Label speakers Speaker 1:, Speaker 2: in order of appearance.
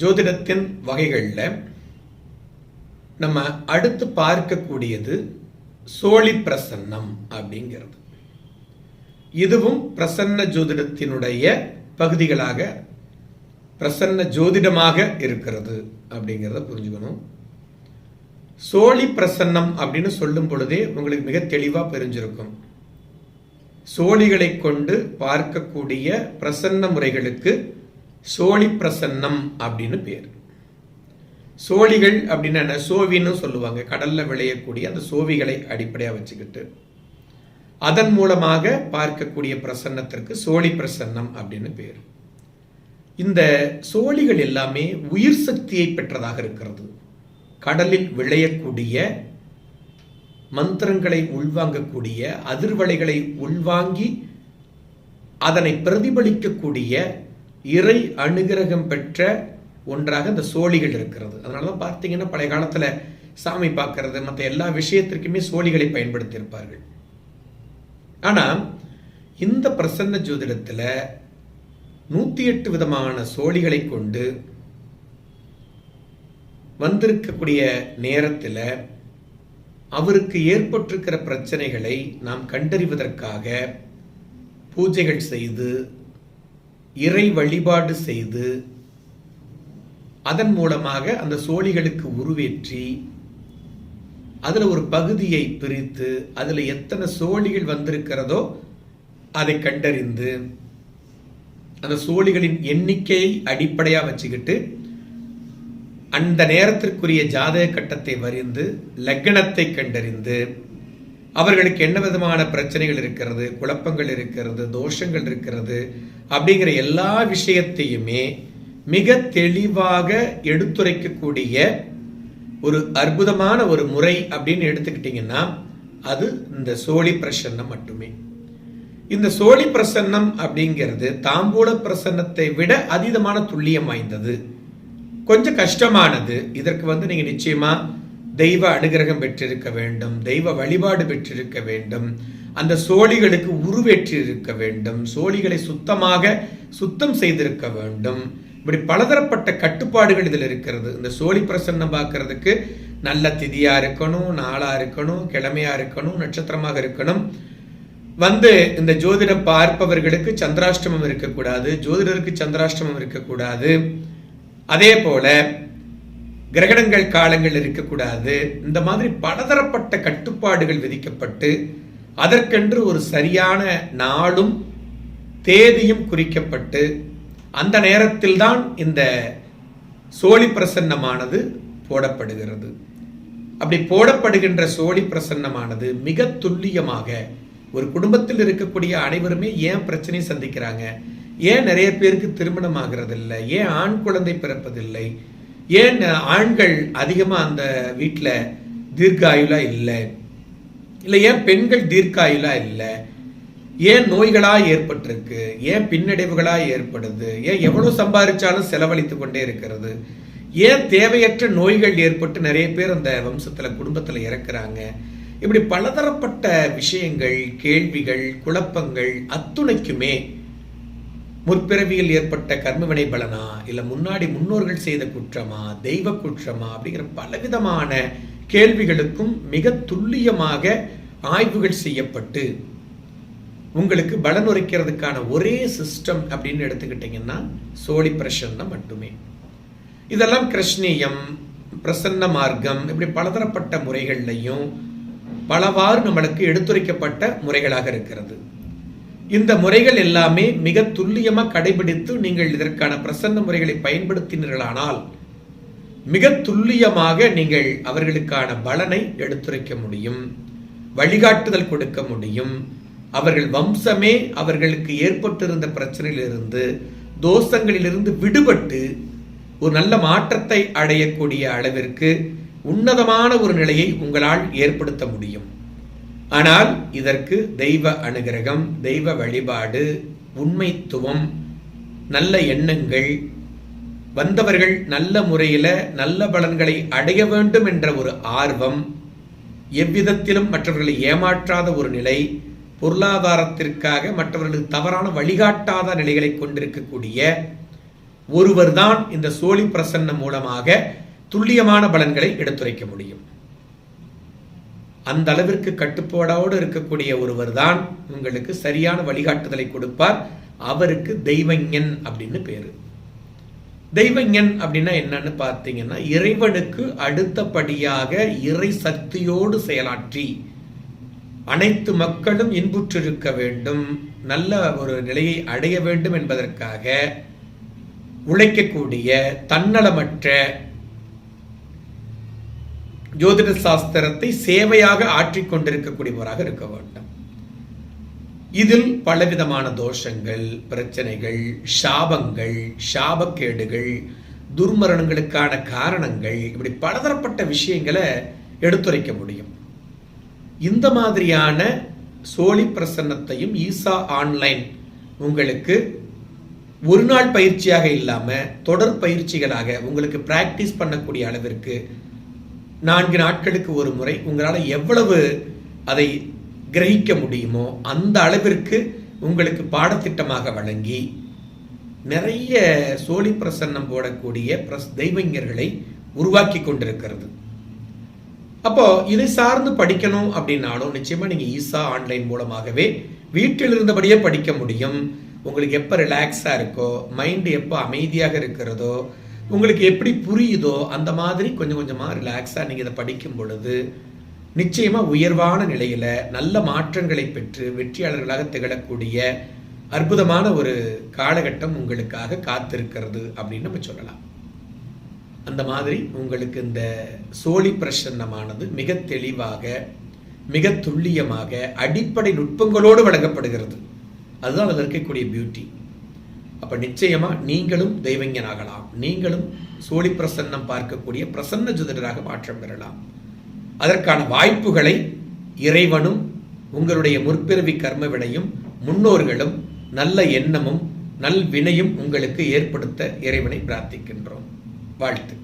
Speaker 1: ஜோதிடத்தின் வகைகளில் நம்ம அடுத்து பார்க்கக்கூடியது சோழி பிரசன்னம் அப்படிங்கிறது. இதுவும் பிரசன்ன ஜோதிடத்தினுடைய பகுதிகளாக பிரசன்ன ஜோதிடமாக இருக்கிறது அப்படிங்கிறத புரிஞ்சுக்கணும். சோழி பிரசன்னம் அப்படின்னு சொல்லும் பொழுதே உங்களுக்கு மிக தெளிவாக தெரிஞ்சிருக்கும். சோழிகளை கொண்டு பார்க்கக்கூடிய பிரசன்ன முறைகளுக்கு சோழி பிரசன்னம் அப்படின்னு பேர். சோழிகள் அப்படின்னா என்ன? சோவின்னு சொல்லுவாங்க. கடல்ல விளையக்கூடிய அந்த சோவிகளை அடிப்படையாக வச்சுக்கிட்டு அதன் மூலமாக பார்க்கக்கூடிய பிரசன்னத்திற்கு சோழி பிரசன்னம் அப்படின்னு பேர். இந்த சோழிகள் எல்லாமே உயிர் சக்தியை பெற்றதாக இருக்கிறது. கடலில் விளையக்கூடிய மந்திரங்களை உள்வாங்கக்கூடிய, அதிர்வலைகளை உள்வாங்கி அதனை பிரதிபலிக்கக்கூடிய இறை அனுகிரகம் பெற்ற ஒன்றாக இந்த சோழிகள் இருக்கிறது. அதனாலதான் பார்த்தீங்கன்னா பழைய காலத்துல சாமி பார்க்கறது மற்ற எல்லா விஷயத்திற்குமே சோழிகளை பயன்படுத்தி இருப்பார்கள். ஆனா இந்த பிரசன்ன ஜோதிடத்துல 108 விதமான சோழிகளை கொண்டு வந்திருக்கக்கூடிய நேரத்தில் அவருக்கு ஏற்பட்டிருக்கிற பிரச்சனைகளை நாம் கண்டறிவதற்காக பூஜைகள் செய்து இறை வழிபாடு செய்து அதன் மூலமாக அந்த சோழிகளுக்கு உருவேற்றி அதுல ஒரு பகுதியை பிரித்து அதுல எத்தனை சோழிகள் வந்திருக்கிறதோ அதை கண்டறிந்து அந்த சோழிகளின் எண்ணிக்கையை அடிப்படையாக வச்சுக்கிட்டு அந்த நேரத்திற்குரிய ஜாதக கட்டத்தை வரிந்து லக்னத்தை கண்டறிந்து அவர்களுக்கு என்ன விதமான பிரச்சனைகள் இருக்கிறது, குழப்பங்கள் இருக்கிறது, தோஷங்கள் இருக்கிறது அப்படிங்கிற எல்லா விஷயத்தையுமே மிக தெளிவாக எடுத்துரைக்கக்கூடிய ஒரு அற்புதமான ஒரு முறை அப்படின்னு எடுத்துக்கிட்டீங்கன்னா அது இந்த சோழி பிரசன்னம் மட்டுமே. இந்த சோழி பிரசன்னம் அப்படிங்கிறது தாம்பூல பிரசன்னத்தை விட அதீதமான துல்லியம் வாய்ந்தது, கொஞ்சம் கஷ்டமானது. இதற்கு நீங்க நிச்சயமா தெய்வ அனுகிரகம் பெற்றிருக்க வேண்டும், தெய்வ வழிபாடு பெற்றிருக்க வேண்டும், அந்த சோழிகளுக்கு உருவேற்றி இருக்க வேண்டும், சோழிகளை சுத்தம் செய்திருக்க வேண்டும். இப்படி பலதரப்பட்ட கட்டுப்பாடுகள் இதில் இருக்கிறது. இந்த சோழி பிரசன்னம் பார்க்கறதுக்கு நல்ல திதியா இருக்கணும், நாளா இருக்கணும், கிழமையா இருக்கணும், நட்சத்திரமாக இருக்கணும். இந்த ஜோதிடம் பார்ப்பவர்களுக்கு சந்திராஷ்டமம் இருக்கக்கூடாது, ஜோதிடருக்கு சந்திராஷ்டமம் இருக்கக்கூடாது, அதே போல கிரகணங்கள் காலங்கள் இருக்கக்கூடாது. இந்த மாதிரி பலதரப்பட்ட கட்டுப்பாடுகள் விதிக்கப்பட்டு அதற்கென்று ஒரு சரியான நாளும் தேதியும் குறிக்கப்பட்டு அந்த நேரத்தில் தான் இந்த சோழி பிரசன்னமானது போடப்படுகிறது. அப்படி போடப்படுகின்ற சோழி பிரசன்னமானது மிக துல்லியமாக ஒரு குடும்பத்தில் இருக்கக்கூடிய அனைவருமே ஏன் பிரச்சனையை சந்திக்கிறாங்க, ஏன் நிறைய பேருக்கு திருமணம் ஆகிறது இல்லை, ஏன் ஆண் குழந்தை பிறப்பதில்லை, ஏன் ஆண்கள் அதிகமா அந்த வீட்டில் தீர்க்காயுலா இல்லை, ஏன் பெண்கள் தீர்க்காயுலா இல்லை, ஏன் நோய்களா ஏற்பட்டிருக்கு, ஏன் பின்னடைவுகளா ஏற்படுது, ஏன் எவ்வளவு சம்பாதிச்சாலும் செலவழித்து கொண்டே இருக்கிறது, ஏன் தேவையற்ற நோய்கள் ஏற்பட்டு நிறைய பேர் அந்த வம்சத்துல குடும்பத்துல இறக்குறாங்க. இப்படி பலதரப்பட்ட விஷயங்கள், கேள்விகள், குழப்பங்கள் அத்துணைக்குமே முற்பிறவியில் ஏற்பட்ட கர்மவினை பலனா, இல்ல முன்னாடி முன்னோர்கள் செய்த குற்றமா, தெய்வ குற்றமா அப்படிங்கிற பலவிதமான கேள்விகளுக்கும் மிக துல்லியமாக ஆய்வுகள் செய்யப்பட்டு உங்களுக்கு பலன் உரைக்கிறதுக்கான ஒரே சிஸ்டம் அப்படின்னு எடுத்துக்கிட்டீங்கன்னா சோழி பிரசன்னம் மட்டுமே. இதெல்லாம் கிருஷ்ணியம், பிரசன்ன மார்க்கம், இப்படி பலதரப்பட்ட முறைகள்லையும் பலவாறு நம்மளுக்கு எடுத்துரைக்கப்பட்ட முறைகளாக இருக்கிறது. இந்த முறைகள் எல்லாமே மிக துல்லியமாக கடைபிடித்து நீங்கள் இதற்கான பிரசன்ன முறைகளை பயன்படுத்தினீர்களானால் மிக துல்லியமாக நீங்கள் அவர்களுக்கான பலனை எடுத்துரைக்க முடியும், வழிகாட்டுதல் கொடுக்க முடியும். அவர்கள் வம்சமே அவர்களுக்கு ஏற்பட்டிருந்த பிரச்சனையிலிருந்து, தோஷங்களிலிருந்து விடுபட்டு ஒரு நல்ல மாற்றத்தை அடையக்கூடிய அளவிற்கு உன்னதமான ஒரு நிலையை உங்களால் ஏற்படுத்த முடியும். ஆனால் இதற்கு தெய்வ அனுகிரகம், தெய்வ வழிபாடு, உண்மைத்துவம், நல்ல எண்ணங்கள், வந்தவர்கள் நல்ல முறையில நல்ல பலன்களை அடைய வேண்டும் என்ற ஒரு ஆர்வம், எவ்விதத்திலும் மற்றவர்களை ஏமாற்றாத ஒரு நிலை, பொருளாதாரத்திற்காக மற்றவர்களுக்கு தவறான வழிகாட்டாத நிலைகளை கொண்டிருக்கக்கூடிய ஒருவர் தான் இந்த சோழி பிரசன்னம் மூலமாக துல்லியமான பலன்களை எடுத்துரைக்க முடியும். அந்த அளவிற்கு கட்டுப்பாடோடு இருக்கக்கூடிய ஒருவர் தான் உங்களுக்கு சரியான வழிகாட்டுதலை கொடுப்பார். அவருக்கு தெய்வஞன் அப்படின்னு பேரு. தெய்வஞன் அப்படின்னா என்னன்னு பார்த்தீங்கன்னா, இறைவனுக்கு அடுத்தபடியாக இறை சக்தியோடு செயலாற்றி அனைத்து மக்களும் இன்புற்றிருக்க வேண்டும், நல்ல ஒரு நிலையை அடைய வேண்டும் என்பதற்காக உழைக்கக்கூடிய தன்னலமற்ற ஜோதிட சாஸ்திரத்தை சேவையாக ஆற்றிக் கொண்டிருக்கக்கூடியவராக இருக்க வேண்டும். இதில் பலவிதமான தோஷங்கள், பிரச்சனைகள், சாபங்கள், சாபக்கேடுகள், துர்மரணங்களுக்கான காரணங்கள், இப்படி பலதரப்பட்ட விஷயங்களை எடுத்துரைக்க முடியும். இந்த மாதிரியான சோழி பிரசன்னத்தையும் ஈசா ஆன்லைன் உங்களுக்கு ஒரு நாள் பயிற்சியாக இல்லாம தொடர் பயிற்சிகளாக உங்களுக்கு பிராக்டிஸ் பண்ணக்கூடிய அளவிற்கு 4 நாட்களுக்கு ஒரு முறை உங்களால் எவ்வளவு அதை கிரகிக்க முடியுமோ அந்த அளவிற்கு உங்களுக்கு பாடத்திட்டமாக வழங்கி நிறைய சோழி பிரசன்னம் போடக்கூடிய தெய்வஞர்களை உருவாக்கி கொண்டிருக்கிறது. அப்போ இதை சார்ந்து படிக்கணும் அப்படின்னாலும் நிச்சயமா நீங்க ஈசா ஆன்லைன் மூலமாகவே வீட்டில் இருந்தபடியே படிக்க முடியும். உங்களுக்கு எப்போ ரிலாக்ஸாக இருக்கோ, மைண்டு எப்போ அமைதியாக இருக்கிறதோ, உங்களுக்கு எப்படி புரியுதோ அந்த மாதிரி கொஞ்சம் கொஞ்சமாக ரிலாக்ஸாக நீங்கள் இதை படிக்கும் பொழுது நிச்சயமாக உயர்வான நிலையில் நல்ல மாற்றங்களை பெற்று வெற்றியாளர்களாக திகழக்கூடிய அற்புதமான ஒரு காலகட்டம் உங்களுக்காக காத்திருக்கிறது அப்படின்னு நம்ம சொல்லலாம். அந்த மாதிரி உங்களுக்கு இந்த சோழி பிரசன்னமானது மிக தெளிவாக, மிக துல்லியமாக, அடிப்படை நுட்பங்களோடு வழங்கப்படுகிறது. அதுதான் அதில் இருக்கக்கூடிய பியூட்டி. அப்போ நிச்சயமாக நீங்களும் தெய்வஞனாகலாம், நீங்களும் சோழி பிரசன்னம் பார்க்கக்கூடிய பிரசன்ன ஜோதிடராக மாற்றம் பெறலாம். அதற்கான வாய்ப்புகளை இறைவனும் உங்களுடைய முற்பிறவி கர்ம வினையும் முன்னோர்களும் நல்ல எண்ணமும் நல் வினையும் உங்களுக்கு ஏற்படுத்த இறைவனை பிரார்த்திக்கின்றோம். வாழ்த்து.